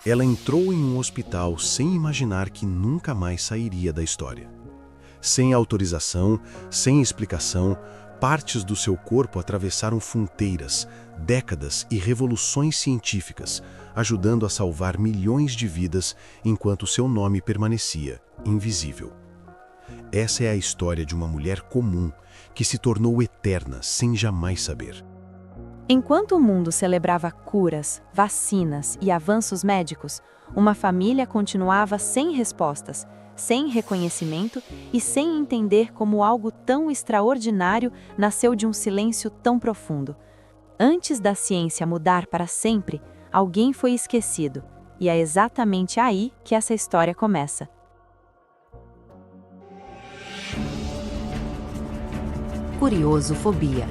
Ela entrou em um hospital sem imaginar que nunca mais sairia da história. Sem autorização, sem explicação, partes do seu corpo atravessaram fronteiras, décadas e revoluções científicas, ajudando a salvar milhões de vidas enquanto seu nome permanecia invisível. Essa é a história de uma mulher comum que se tornou eterna sem jamais saber. Enquanto o mundo celebrava curas, vacinas e avanços médicos, uma família continuava sem respostas, sem reconhecimento e sem entender como algo tão extraordinário nasceu de um silêncio tão profundo. Antes da ciência mudar para sempre, alguém foi esquecido, e é exatamente aí que essa história começa. Curiosofobia.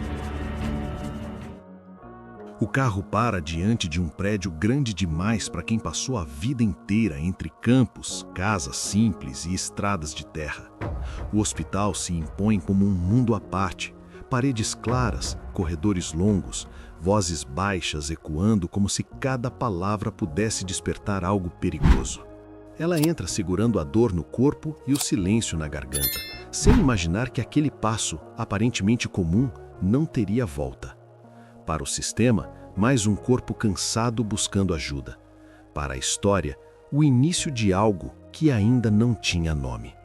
O carro para diante de um prédio grande demais para quem passou a vida inteira entre campos, casas simples e estradas de terra. O hospital se impõe como um mundo à parte, paredes claras, corredores longos, vozes baixas ecoando como se cada palavra pudesse despertar algo perigoso. Ela entra segurando a dor no corpo e o silêncio na garganta, sem imaginar que aquele passo, aparentemente comum, não teria volta. Para o sistema, mais um corpo cansado buscando ajuda. Para a história, o início de algo que ainda não tinha nome.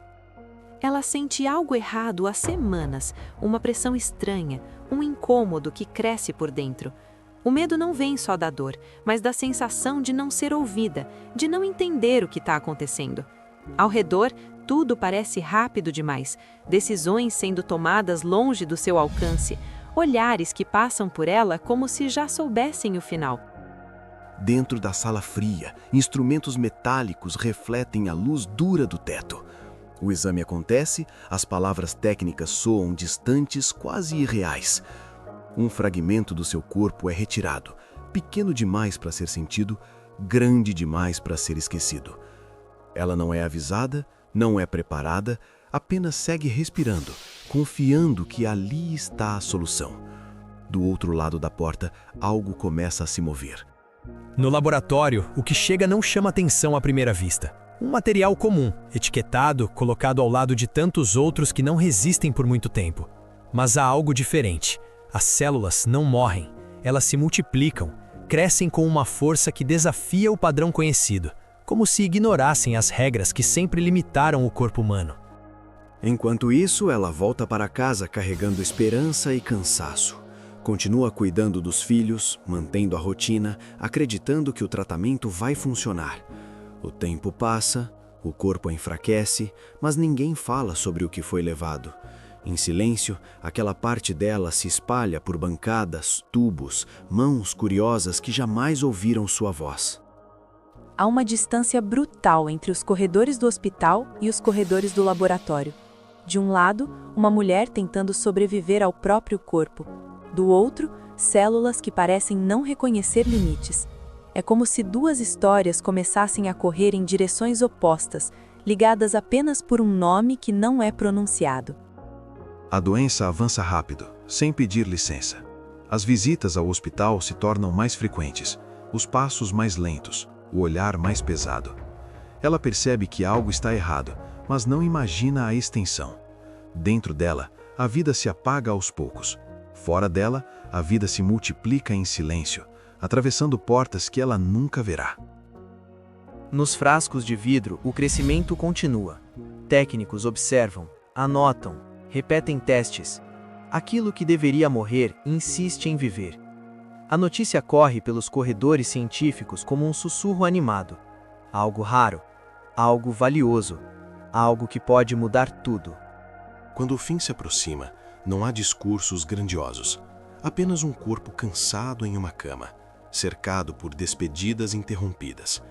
Ela sente algo errado há semanas, uma pressão estranha, um incômodo que cresce por dentro. O medo não vem só da dor, mas da sensação de não ser ouvida, de não entender o que está acontecendo. Ao redor, tudo parece rápido demais, decisões sendo tomadas longe do seu alcance, olhares que passam por ela como se já soubessem o final. Dentro da sala fria, instrumentos metálicos refletem a luz dura do teto. O exame acontece, as palavras técnicas soam distantes, quase irreais. Um fragmento do seu corpo é retirado, pequeno demais para ser sentido, grande demais para ser esquecido. Ela não é avisada, não é preparada, apenas segue respirando, confiando que ali está a solução. Do outro lado da porta, algo começa a se mover. No laboratório, o que chega não chama atenção à primeira vista. Um material comum, etiquetado, colocado ao lado de tantos outros que não resistem por muito tempo. Mas há algo diferente. As células não morrem, elas se multiplicam, crescem com uma força que desafia o padrão conhecido, como se ignorassem as regras que sempre limitaram o corpo humano. Enquanto isso, ela volta para casa carregando esperança e cansaço. Continua cuidando dos filhos, mantendo a rotina, acreditando que o tratamento vai funcionar. O tempo passa, o corpo enfraquece, mas ninguém fala sobre o que foi levado. Em silêncio, aquela parte dela se espalha por bancadas, tubos, mãos curiosas que jamais ouviram sua voz. Há uma distância brutal entre os corredores do hospital e os corredores do laboratório. De um lado, uma mulher tentando sobreviver ao próprio corpo. Do outro, células que parecem não reconhecer limites. É como se duas histórias começassem a correr em direções opostas, ligadas apenas por um nome que não é pronunciado. A doença avança rápido, sem pedir licença. As visitas ao hospital se tornam mais frequentes, os passos mais lentos, o olhar mais pesado. Ela percebe que algo está errado, mas não imagina a extensão. Dentro dela, a vida se apaga aos poucos. Fora dela, a vida se multiplica em silêncio, atravessando portas que ela nunca verá. Nos frascos de vidro, o crescimento continua. Técnicos observam, anotam, repetem testes. Aquilo que deveria morrer insiste em viver. A notícia corre pelos corredores científicos como um sussurro animado. Algo raro, algo valioso, algo que pode mudar tudo. Quando o fim se aproxima, não há discursos grandiosos. Apenas um corpo cansado em uma cama, cercado por despedidas interrompidas.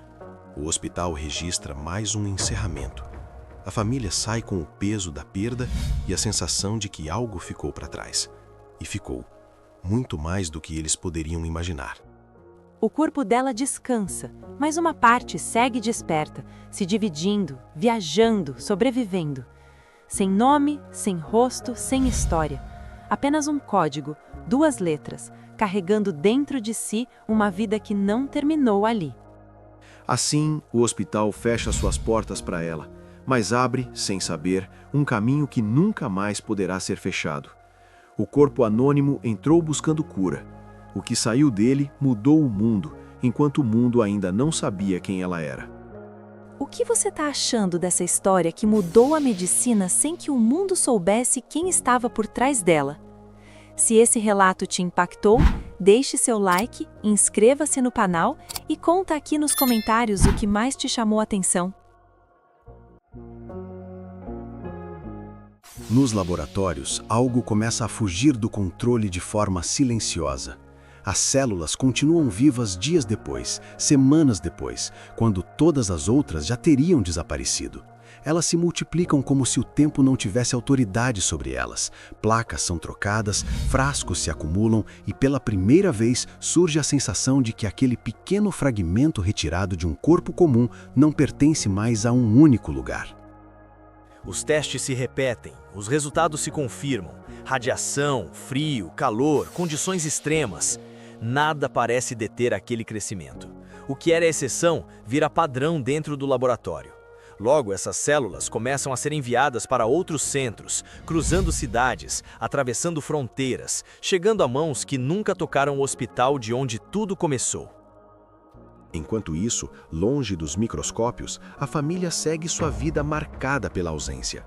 O hospital registra mais um encerramento. A família sai com o peso da perda e a sensação de que algo ficou para trás. E ficou. Muito mais do que eles poderiam imaginar. O corpo dela descansa, mas uma parte segue desperta, se dividindo, viajando, sobrevivendo. Sem nome, sem rosto, sem história. Apenas um código, 2 letras, carregando dentro de si uma vida que não terminou ali. Assim, o hospital fecha suas portas para ela, mas abre, sem saber, um caminho que nunca mais poderá ser fechado. O corpo anônimo entrou buscando cura. O que saiu dele mudou o mundo, enquanto o mundo ainda não sabia quem ela era. O que você está achando dessa história que mudou a medicina sem que o mundo soubesse quem estava por trás dela? Se esse relato te impactou, deixe seu like, inscreva-se no canal e conta aqui nos comentários o que mais te chamou a atenção. Nos laboratórios, algo começa a fugir do controle de forma silenciosa. As células continuam vivas dias depois, semanas depois, quando todas as outras já teriam desaparecido. Elas se multiplicam como se o tempo não tivesse autoridade sobre elas. Placas são trocadas, frascos se acumulam e pela primeira vez surge a sensação de que aquele pequeno fragmento retirado de um corpo comum não pertence mais a um único lugar. Os testes se repetem, os resultados se confirmam. Radiação, frio, calor, condições extremas. Nada parece deter aquele crescimento. O que era exceção vira padrão dentro do laboratório. Logo, essas células começam a ser enviadas para outros centros, cruzando cidades, atravessando fronteiras, chegando a mãos que nunca tocaram o hospital de onde tudo começou. Enquanto isso, longe dos microscópios, a família segue sua vida marcada pela ausência.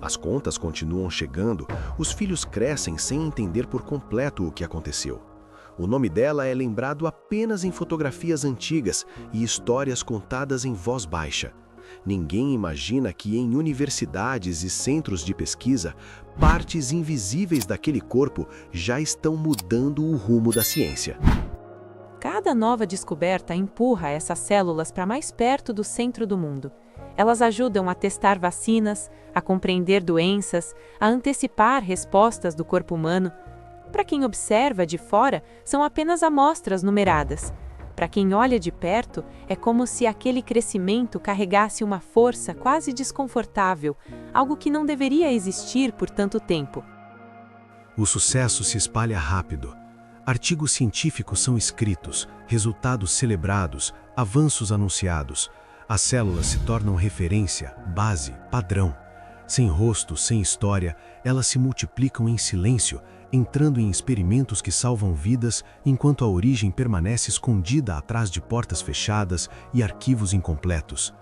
As contas continuam chegando, os filhos crescem sem entender por completo o que aconteceu. O nome dela é lembrado apenas em fotografias antigas e histórias contadas em voz baixa. Ninguém imagina que em universidades e centros de pesquisa, partes invisíveis daquele corpo já estão mudando o rumo da ciência. Cada nova descoberta empurra essas células para mais perto do centro do mundo. Elas ajudam a testar vacinas, a compreender doenças, a antecipar respostas do corpo humano. Para quem observa de fora, são apenas amostras numeradas. Para quem olha de perto, é como se aquele crescimento carregasse uma força quase desconfortável, algo que não deveria existir por tanto tempo. O sucesso se espalha rápido. Artigos científicos são escritos, resultados celebrados, avanços anunciados. As células se tornam referência, base, padrão. Sem rosto, sem história, elas se multiplicam em silêncio, entrando em experimentos que salvam vidas, enquanto a origem permanece escondida atrás de portas fechadas e arquivos incompletos.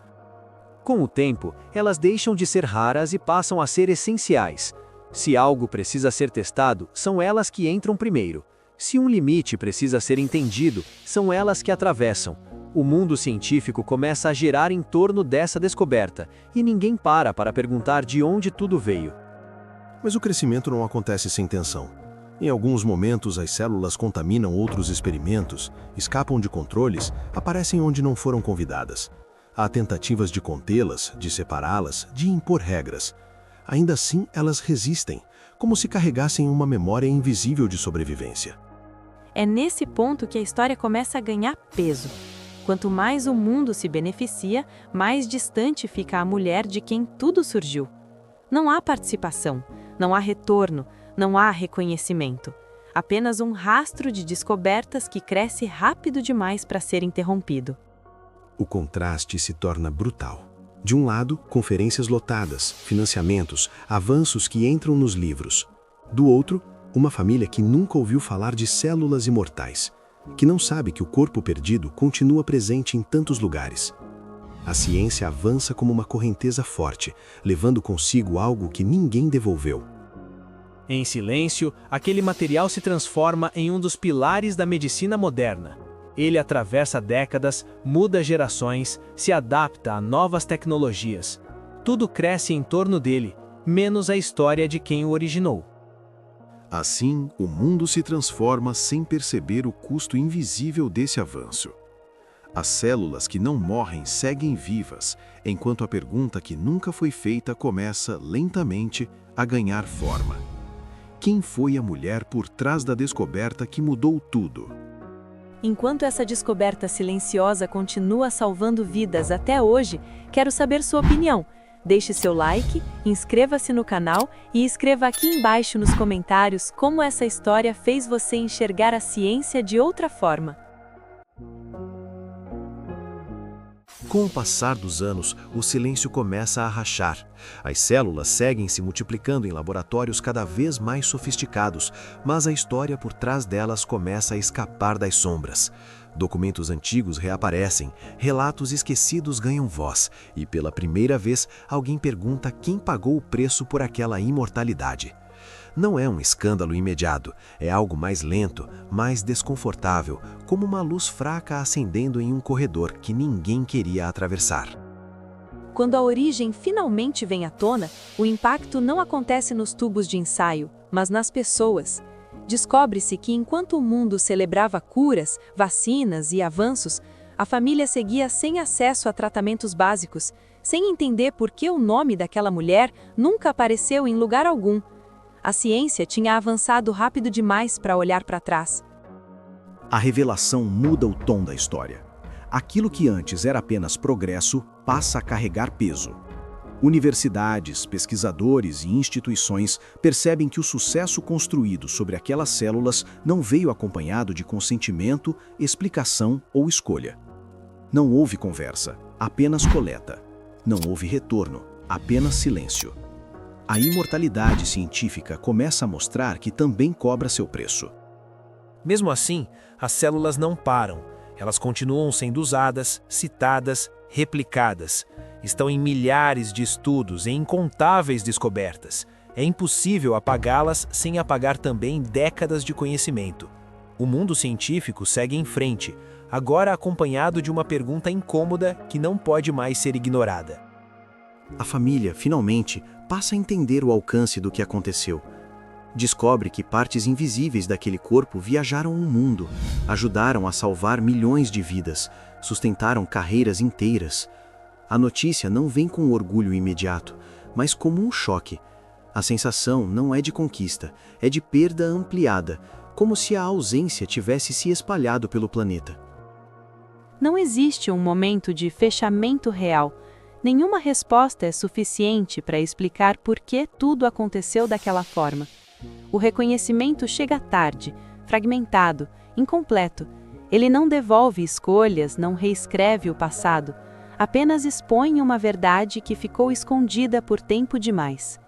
Com o tempo, elas deixam de ser raras e passam a ser essenciais. Se algo precisa ser testado, são elas que entram primeiro. Se um limite precisa ser entendido, são elas que atravessam. O mundo científico começa a girar em torno dessa descoberta, e ninguém para perguntar de onde tudo veio. Mas o crescimento não acontece sem tensão. Em alguns momentos, as células contaminam outros experimentos, escapam de controles, aparecem onde não foram convidadas. Há tentativas de contê-las, de separá-las, de impor regras. Ainda assim, elas resistem, como se carregassem uma memória invisível de sobrevivência. É nesse ponto que a história começa a ganhar peso. Quanto mais o mundo se beneficia, mais distante fica a mulher de quem tudo surgiu. Não há participação, não há retorno, não há reconhecimento. Apenas um rastro de descobertas que cresce rápido demais para ser interrompido. O contraste se torna brutal. De um lado, conferências lotadas, financiamentos, avanços que entram nos livros. Do outro, uma família que nunca ouviu falar de células imortais, que não sabe que o corpo perdido continua presente em tantos lugares. A ciência avança como uma correnteza forte, levando consigo algo que ninguém devolveu. Em silêncio, aquele material se transforma em um dos pilares da medicina moderna. Ele atravessa décadas, muda gerações, se adapta a novas tecnologias. Tudo cresce em torno dele, menos a história de quem o originou. Assim, o mundo se transforma sem perceber o custo invisível desse avanço. As células que não morrem seguem vivas, enquanto a pergunta que nunca foi feita começa, lentamente, a ganhar forma. Quem foi a mulher por trás da descoberta que mudou tudo? Enquanto essa descoberta silenciosa continua salvando vidas até hoje, quero saber sua opinião. Deixe seu like, inscreva-se no canal e escreva aqui embaixo nos comentários como essa história fez você enxergar a ciência de outra forma. Com o passar dos anos, o silêncio começa a rachar. As células seguem se multiplicando em laboratórios cada vez mais sofisticados, mas a história por trás delas começa a escapar das sombras. Documentos antigos reaparecem, relatos esquecidos ganham voz, e pela primeira vez alguém pergunta quem pagou o preço por aquela imortalidade. Não é um escândalo imediato, é algo mais lento, mais desconfortável, como uma luz fraca acendendo em um corredor que ninguém queria atravessar. Quando a origem finalmente vem à tona, o impacto não acontece nos tubos de ensaio, mas nas pessoas. Descobre-se que enquanto o mundo celebrava curas, vacinas e avanços, a família seguia sem acesso a tratamentos básicos, sem entender por que o nome daquela mulher nunca apareceu em lugar algum. A ciência tinha avançado rápido demais para olhar para trás. A revelação muda o tom da história. Aquilo que antes era apenas progresso passa a carregar peso. Universidades, pesquisadores e instituições percebem que o sucesso construído sobre aquelas células não veio acompanhado de consentimento, explicação ou escolha. Não houve conversa, apenas coleta. Não houve retorno, apenas silêncio. A imortalidade científica começa a mostrar que também cobra seu preço. Mesmo assim, as células não param. Elas continuam sendo usadas, citadas, replicadas. Estão em milhares de estudos e incontáveis descobertas. É impossível apagá-las sem apagar também décadas de conhecimento. O mundo científico segue em frente, agora acompanhado de uma pergunta incômoda que não pode mais ser ignorada. A família, finalmente, passa a entender o alcance do que aconteceu. Descobre que partes invisíveis daquele corpo viajaram o mundo, ajudaram a salvar milhões de vidas, sustentaram carreiras inteiras. A notícia não vem com orgulho imediato, mas como um choque. A sensação não é de conquista, é de perda ampliada, como se a ausência tivesse se espalhado pelo planeta. Não existe um momento de fechamento real. Nenhuma resposta é suficiente para explicar por que tudo aconteceu daquela forma. O reconhecimento chega tarde, fragmentado, incompleto. Ele não devolve escolhas, não reescreve o passado, apenas expõe uma verdade que ficou escondida por tempo demais.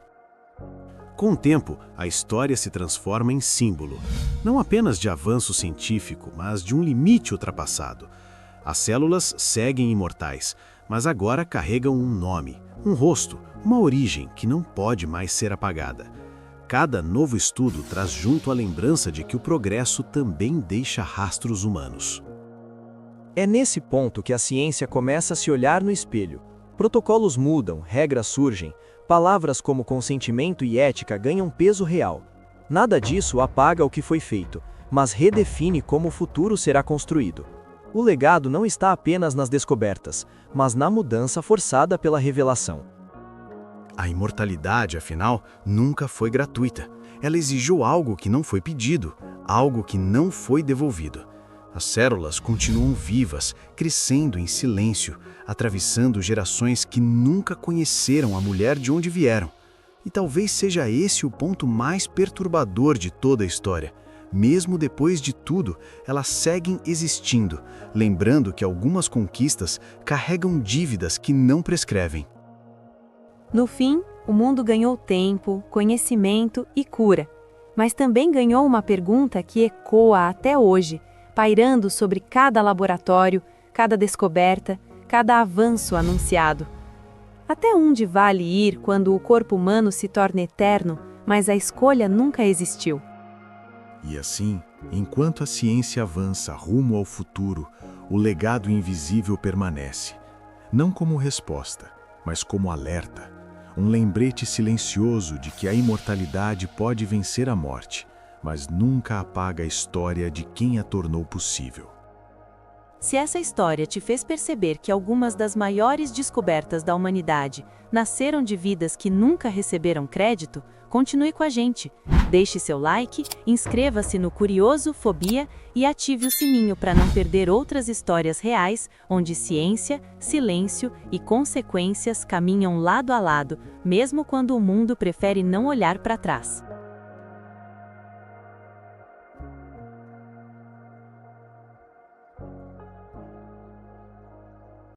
Com o tempo, a história se transforma em símbolo, não apenas de avanço científico, mas de um limite ultrapassado. As células seguem imortais, mas agora carregam um nome, um rosto, uma origem que não pode mais ser apagada. Cada novo estudo traz junto a lembrança de que o progresso também deixa rastros humanos. É nesse ponto que a ciência começa a se olhar no espelho. Protocolos mudam, regras surgem, palavras como consentimento e ética ganham peso real. Nada disso apaga o que foi feito, mas redefine como o futuro será construído. O legado não está apenas nas descobertas, mas na mudança forçada pela revelação. A imortalidade, afinal, nunca foi gratuita. Ela exigiu algo que não foi pedido, algo que não foi devolvido. As células continuam vivas, crescendo em silêncio, atravessando gerações que nunca conheceram a mulher de onde vieram. E talvez seja esse o ponto mais perturbador de toda a história. Mesmo depois de tudo, elas seguem existindo, lembrando que algumas conquistas carregam dívidas que não prescrevem. No fim, o mundo ganhou tempo, conhecimento e cura, mas também ganhou uma pergunta que ecoa até hoje, pairando sobre cada laboratório, cada descoberta, cada avanço anunciado. Até onde vale ir quando o corpo humano se torna eterno, mas a escolha nunca existiu? E assim, enquanto a ciência avança rumo ao futuro, o legado invisível permanece. Não como resposta, mas como alerta. Um lembrete silencioso de que a imortalidade pode vencer a morte, mas nunca apaga a história de quem a tornou possível. Se essa história te fez perceber que algumas das maiores descobertas da humanidade nasceram de vidas que nunca receberam crédito, continue com a gente. Deixe seu like, inscreva-se no Curiosofobia e ative o sininho para não perder outras histórias reais onde ciência, silêncio e consequências caminham lado a lado, mesmo quando o mundo prefere não olhar para trás.